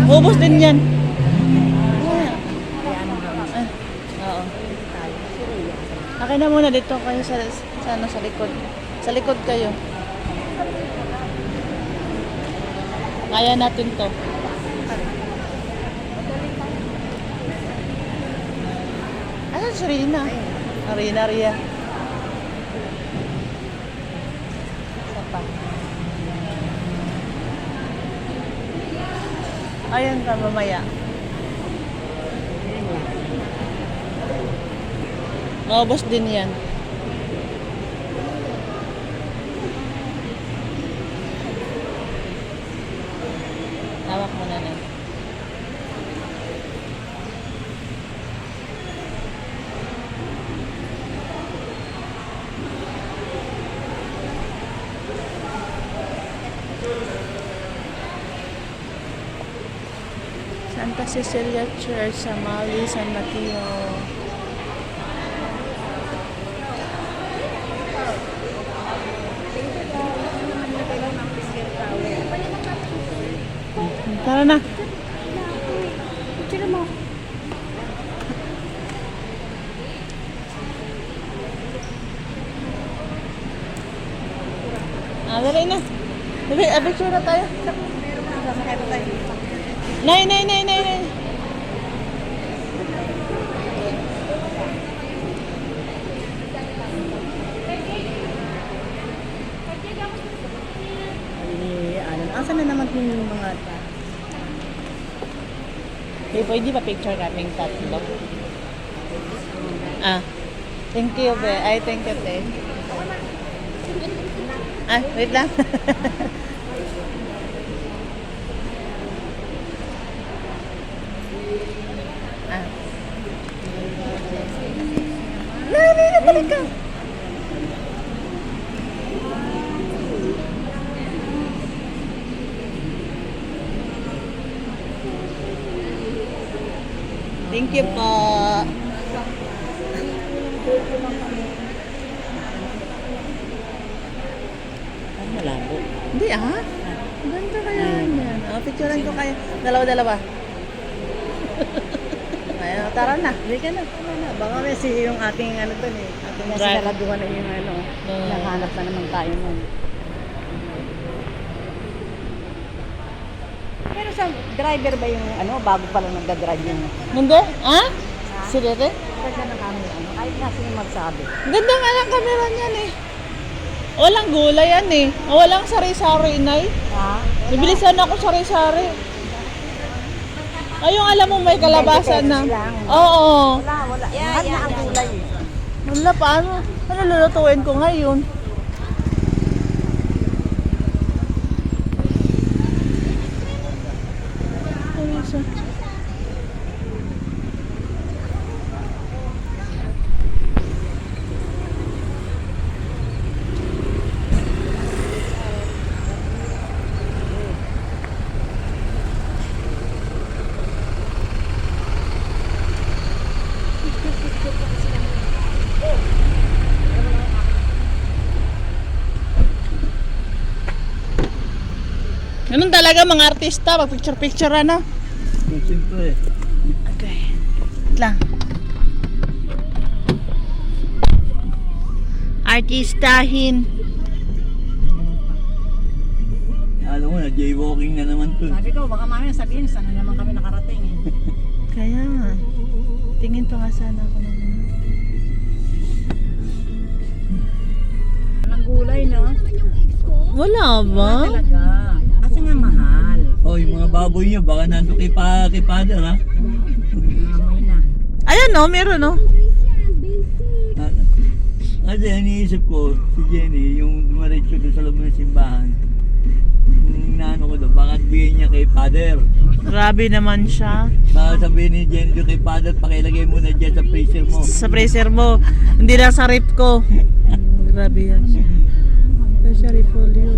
Ubos din yan. Oo. Akin na muna dito kayo sa likod. Sa likod kayo. Kaya natin to. Asan si Rina? Rina. Isa pa. Ayan ka mamaya. Maubos din yan. Hawak mo na. Santa Cecilia Church sa Mali, San Mateo. Tara na. Tira mo. Dali na. Picture na tayo. Nay. Asan na naman yung mga Pwede ba picture kaming tatlo? Thank you, be. Ay, thank you, te. Wait lang. Balik ka. Thank you po. malabo? Hindi Ganda kaya yan. Picturean ko kayo. Dalawa-dalawa. Ayun, tara na. Hindi ka na. Baka kasi yung ating ating nasigaraduhan na yung nakahanap na naman tayo nun. Pero sa driver ba yung bago pa lang nagdadrive yung Hindi? Sige, te? Kasi ng camera, kahit na sino magsabi. Ganda nga ng camera niyan eh. Walang gulay yan eh. Walang sari-sari, Nay. Bibilisan ako sari-sari. Yung alam mo may kalabasan na. Oo. Wala. Mahal na ang gulay. Wala, paano? Ano lulutuin ko ngayon? Ganun talaga mga artista, pag picture-picture na. Siyempre. Okay. Wait lang. Artistahin. Alam mo na, jaywalking na naman to. Sabi ko, baka mamaya sabihin, saan na naman kami nakarating eh. Kaya nga. Tingin pa nga sana ako naman. Walang gulay, no? Wala ba? Wala talaga. Kasi nga mahal. Yung mga baboy niya, baka nandun kay Father, ha? Amoy na. Ayan no, meron no. Kasi iniisip ko, si Jenny, yung dumaretso doon sa loob ng simbahan, naano ko doon, bakit bigyan niya kay Father? Grabe naman siya. Baka sabihin ni Jenny doon kay Father, pakilagay mo na dyan sa freezer mo. Sa freezer mo. Hindi na sa rip ko. Grabe yan. Pero siya repolyo.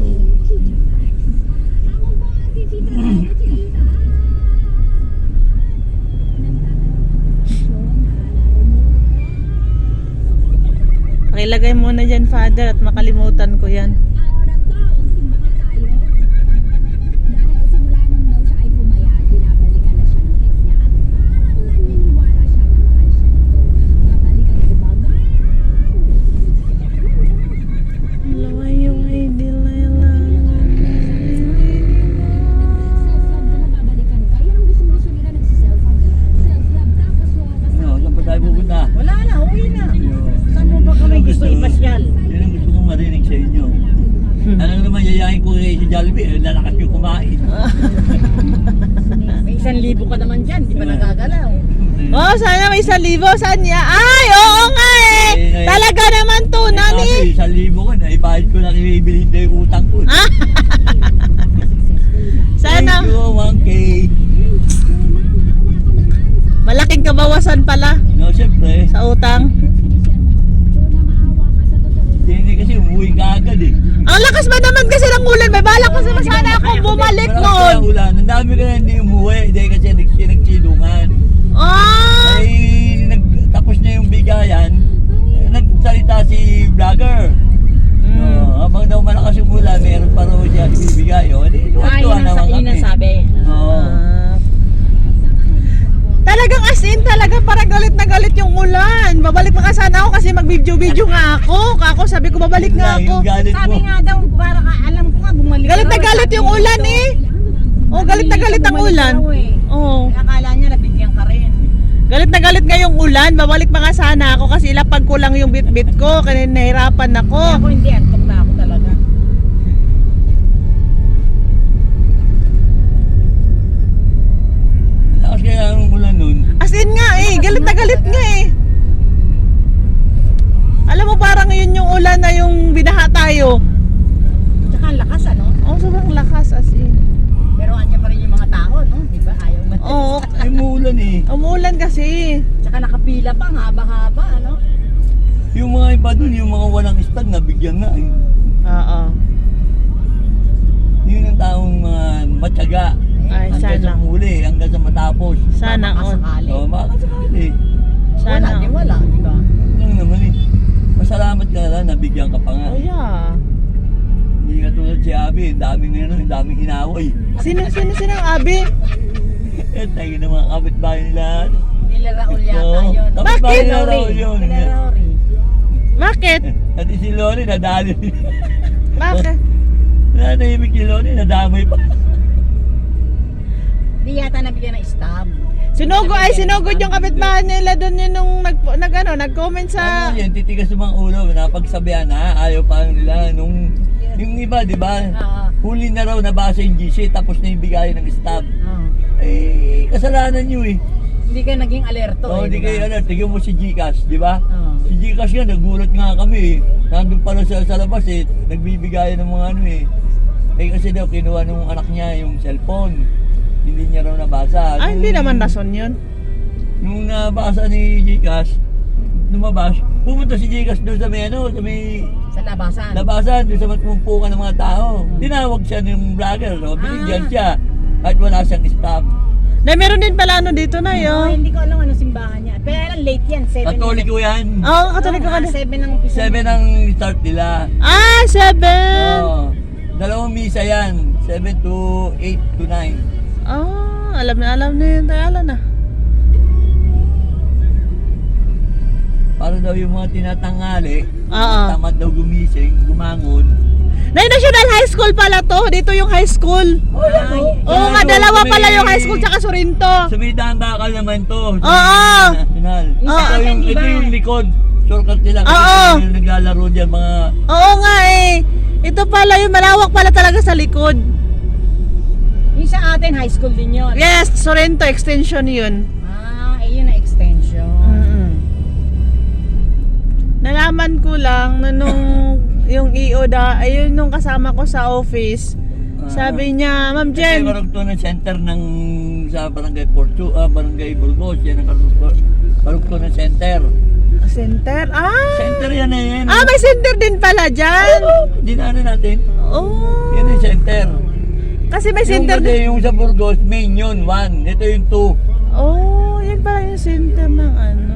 Pakilagay muna dyan, Father, at makalimutan ko yan. libo ka naman dyan, di ba nagagalaw? Oh, sana may 1,000. Saan niya? Ay, oo nga eh. Talaga naman to, nani. 1,000 ko na, ibahid ko na ibili yung utang ko. Sana. Thank you, 1K. Malaking kabawasan pala No, syempre. sa utang. Hindi kasi umuwi ka agad eh. Ang lakas ba naman kasi ng ulan? May balak kasi sana akong bumalik Malakas noon. kaya ulan. Ang dami ka na hindi umuwi. Hindi kasi nagsilungan. Ah! Ay, tapos na yung bigayan. Nagsalita si vlogger. Habang daw malakas yung ulan, meron pa raw siya ibibigay. O, di, tuwan-tuwa naman yun kami. ang sabi. Oo. Talagang as in, talaga parang galit na galit yung ulan. Babalik pa ka sana ako kasi mag-video-video nga ako. Kako, sabi ko babalik nga ako. Yung galit Sabi mo. nga daw, para ka, alam ko nga, bumalik Galit na daw, galit sabi yung mo ulan dito. eh. Oh, galit na galit ang Bumalik ulan. daw eh. Oh. Akala niya, nabigyan ka rin. Galit na galit nga yung ulan. Babalik pa nga sana ako kasi ilapag ko lang yung bit-bit ko. Kaya nahirapan Kaya ako ako. hindi, antok na ako talaga. Lakas kaya ang ulan nun. As in nga eh. Galit na galit nga eh. Alam mo parang yun yung ulan na yung binaha tayo. Tsaka ang lakas, ano? Oh, sobrang lakas as in. Pero andyan pa rin yung mga tao, no? Di ba? Ayaw man. Oo. Ay, umuulan eh. Umuulan kasi. Tsaka nakapila pa, ang haba-haba, ano? Yung mga iba dun, yung mga walang stag, nabigyan nga eh. Oo. Yun ang taong mga matyaga. Ay, Hanggang sana. sa muli, hanggang sa matapos. Sana all. Makasakali. Oo, makakasakali. Sana. Wala, di wala, di ba? Lang naman eh. Masalamat ka na lang, nabigyan ka pa nga. Oh yeah. Hindi ka tulad si Abby, ang daming ang daming inaway. Sino ang Abi? Eh, tayo ng mga kapitbahay nila. Nila Raul yata Oo, yun. kapitbahay Bakit? nila Raul yun. Nila Rory. Bakit? At si Lori, nadali. Bakit? Nanahimik si Lori, nadamay pa. Di yata nabigyan ng stab. Sinugod yung kapitbahay nila doon yun nung nag-comment sa... Ano yan, titigas ng mga ulo, napagsabihan na, ayaw pa nila. Yung iba, di ba? Huli na raw nabasa yung GC, tapos na yung bigayan ng stab. Eh, kasalanan nyo eh. Hindi ka naging alerto Oo, eh. di di ba? kayo alert. Tignan mo si Gcash, di ba? Oo. Si Gcash nga, nagulat nga kami eh. Nandun pala sa labas eh, nagbibigayan ng mga ano eh. Eh kasi daw, kinuha nung anak niya yung cellphone. Hindi niya raw nabasa. Ay, hindi naman rason yun. Nung nabasa ni Gcash, lumabas, pumunta si Gcash doon sa may ano, sa may Sa labasan. labasan, doon sa matpumpukan ng mga tao. Tinawag siya ng vlogger, no? Binigyan siya. At wala siyang staff. Na meron din pala ano dito na yun. Hindi ko alam anong simbahan niya. Pero alam, late yan. 7 Katoliko yan. Oo, katoliko ka na. 7 ang umpisa. 7 ang start nila. Ah, 7! Oo. Dalawang misa yan. 7 to 8 to 9. Ah, alam na yun. Alam na. Para daw yung mga tinatangali, Oo. tamad daw gumising, gumangon. Na National High School pala to. Dito yung high school. Oo nga, dalawa pala yung high school tsaka Sorinto. Sa may bakal naman to. Oo. National. Oo. Ito yung, Di ba? ito yung likod. Shortcut nila. Oo. Ito yung naglalaro dyan mga... Oo nga eh. Ito pala yung malawak pala talaga sa likod. Yung sa atin, high school din yun. Yes, Sorrento extension yun. Yun na extension. Nalaman ko lang na nung yung ayun nung kasama ko sa office. Sabi niya, Ma'am Ito Jen. yung karugtunan center ng sa barangay barangay Burgos. Yan ang karugtunan center. Center? Ah! Center yan eh. Yan. Ah, may center din pala dyan. Dinaanan natin. Oh. Yan yung center. Kasi may center Yung, din. yung sa Burgos, main yun, 1. Ito yung 2. Oh, yan pala yung center ng ano.